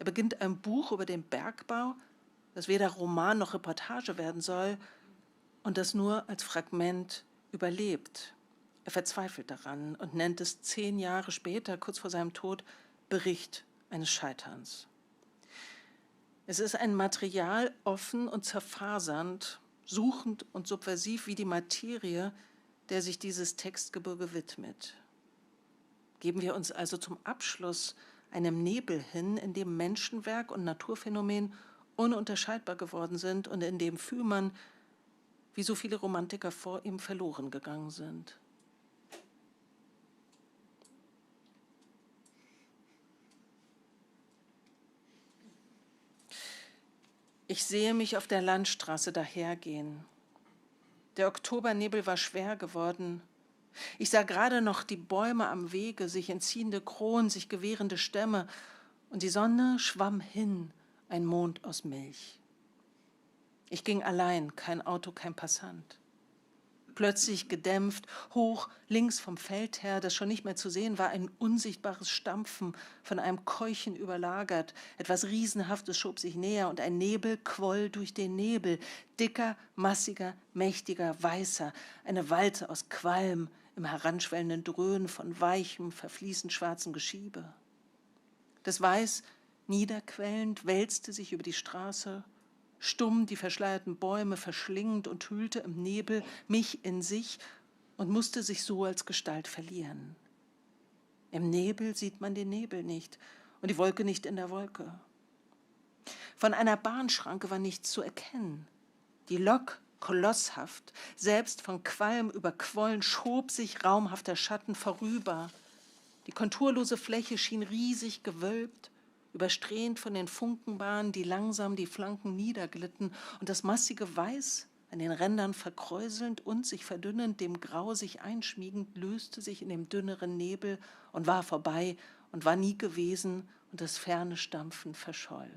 Er beginnt ein Buch über den Bergbau, das weder Roman noch Reportage werden soll und das nur als Fragment überlebt. Er verzweifelt daran und nennt es 10 Jahre später, kurz vor seinem Tod, Bericht eines Scheiterns. Es ist ein Material offen und zerfasernd, suchend und subversiv wie die Materie, der sich dieses Textgebirge widmet. Geben wir uns also zum Abschluss einem Nebel hin, in dem Menschenwerk und Naturphänomen ununterscheidbar geworden sind und in dem Fühmann, wie so viele Romantiker vor ihm, verloren gegangen sind. Ich sehe mich auf der Landstraße dahergehen. Der Oktobernebel war schwer geworden. Ich sah gerade noch die Bäume am Wege, sich entziehende Kronen, sich gewährende Stämme, und die Sonne schwamm hin, ein Mond aus Milch. Ich ging allein, kein Auto, kein Passant. Plötzlich gedämpft, hoch, links vom Feld her, das schon nicht mehr zu sehen war, ein unsichtbares Stampfen, von einem Keuchen überlagert. Etwas Riesenhaftes schob sich näher und ein Nebel quoll durch den Nebel. Dicker, massiger, mächtiger, weißer. Eine Walze aus Qualm im heranschwellenden Dröhnen von weichem, verfließend schwarzem Geschiebe. Das Weiß, niederquellend, wälzte sich über die Straße, stumm die verschleierten Bäume verschlingend und hüllte im Nebel mich in sich und musste sich so als Gestalt verlieren. Im Nebel sieht man den Nebel nicht und die Wolke nicht in der Wolke. Von einer Bahnschranke war nichts zu erkennen. Die Lok, kolosshaft, selbst von Qualm überquollen, schob sich raumhafter Schatten vorüber. Die konturlose Fläche schien riesig gewölbt, übersträhnt von den Funkenbahnen, die langsam die Flanken niederglitten, und das massige Weiß, an den Rändern verkräuselnd und sich verdünnend, dem Grau sich einschmiegend, löste sich in dem dünneren Nebel und war vorbei und war nie gewesen, und das ferne Stampfen verscholl.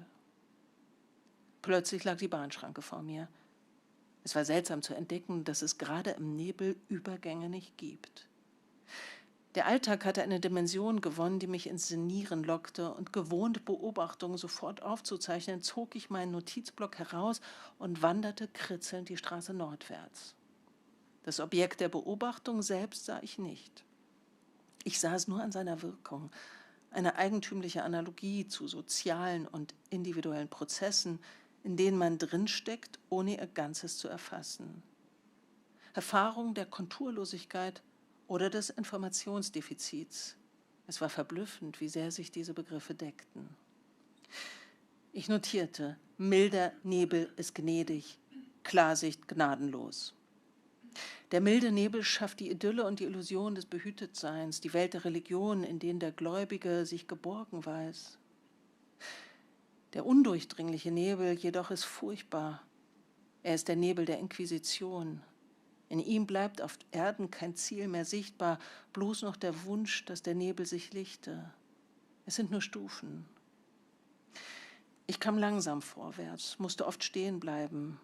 Plötzlich lag die Bahnschranke vor mir. Es war seltsam zu entdecken, dass es gerade im Nebel Übergänge nicht gibt. Der Alltag hatte eine Dimension gewonnen, die mich ins Sinnieren lockte, und gewohnt Beobachtungen sofort aufzuzeichnen, zog ich meinen Notizblock heraus und wanderte kritzelnd die Straße nordwärts. Das Objekt der Beobachtung selbst sah ich nicht. Ich sah es nur an seiner Wirkung, eine eigentümliche Analogie zu sozialen und individuellen Prozessen, in denen man drinsteckt, ohne ihr Ganzes zu erfassen. Erfahrung der Konturlosigkeit oder des Informationsdefizits. Es war verblüffend, wie sehr sich diese Begriffe deckten. Ich notierte, milder Nebel ist gnädig, Klarsicht gnadenlos. Der milde Nebel schafft die Idylle und die Illusion des Behütetseins, die Welt der Religion, in denen der Gläubige sich geborgen weiß. Der undurchdringliche Nebel jedoch ist furchtbar. Er ist der Nebel der Inquisition. In ihm bleibt auf Erden kein Ziel mehr sichtbar, bloß noch der Wunsch, dass der Nebel sich lichte. Es sind nur Stufen. Ich kam langsam vorwärts, musste oft stehen bleiben.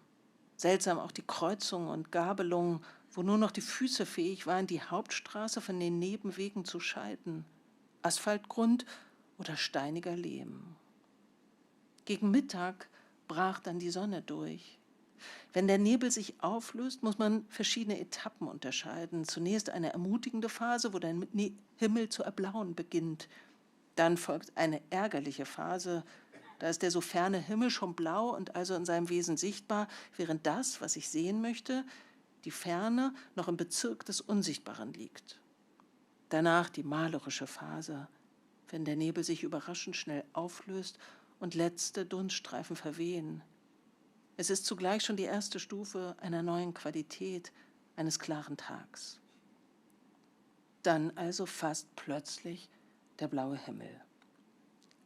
Seltsam auch die Kreuzungen und Gabelungen, wo nur noch die Füße fähig waren, die Hauptstraße von den Nebenwegen zu scheiden. Asphaltgrund oder steiniger Lehm. Gegen Mittag brach dann die Sonne durch. Wenn der Nebel sich auflöst, muss man verschiedene Etappen unterscheiden. Zunächst eine ermutigende Phase, wo der Himmel zu erblauen beginnt. Dann folgt eine ärgerliche Phase. Da ist der so ferne Himmel schon blau und also in seinem Wesen sichtbar, während das, was ich sehen möchte, die Ferne, noch im Bezirk des Unsichtbaren liegt. Danach die malerische Phase, wenn der Nebel sich überraschend schnell auflöst und letzte Dunststreifen verwehen. Es ist zugleich schon die erste Stufe einer neuen Qualität, eines klaren Tags. Dann also fast plötzlich der blaue Himmel.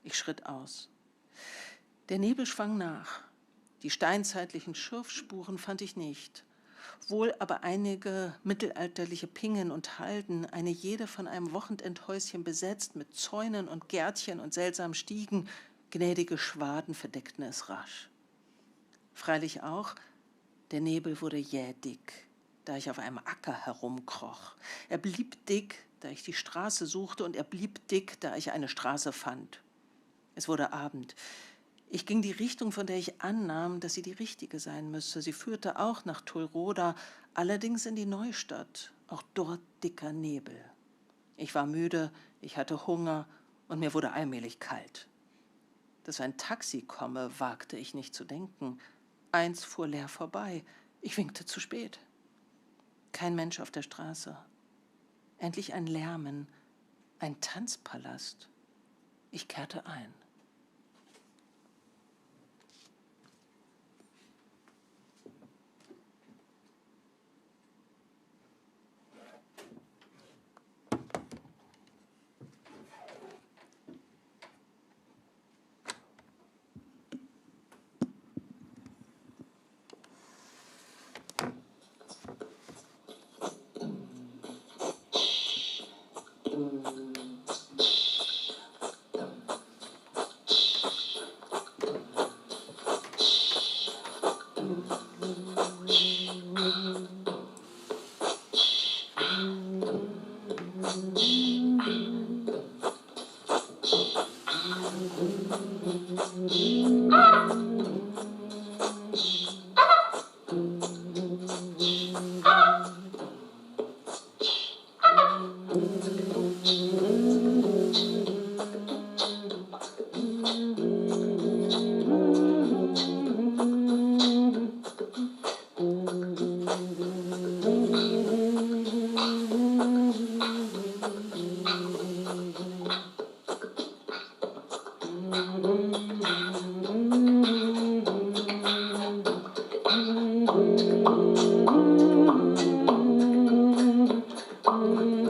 Ich schritt aus. Der Nebel schwang nach. Die steinzeitlichen Schürfspuren fand ich nicht. Wohl aber einige mittelalterliche Pingen und Halden, eine jede von einem Wochenendhäuschen besetzt, mit Zäunen und Gärtchen und seltsamen Stiegen. Gnädige Schwaden verdeckten es rasch. Freilich auch, der Nebel wurde jäh dick, da ich auf einem Acker herumkroch. Er blieb dick, da ich die Straße suchte, und er blieb dick, da ich eine Straße fand. Es wurde Abend. Ich ging die Richtung, von der ich annahm, dass sie die richtige sein müsse. Sie führte auch nach Tulroda, allerdings in die Neustadt, auch dort dicker Nebel. Ich war müde, ich hatte Hunger und mir wurde allmählich kalt. Dass ein Taxi komme, wagte ich nicht zu denken. Eins fuhr leer vorbei. Ich winkte zu spät. Kein Mensch auf der Straße. Endlich ein Lärmen, ein Tanzpalast. Ich kehrte ein. Amen.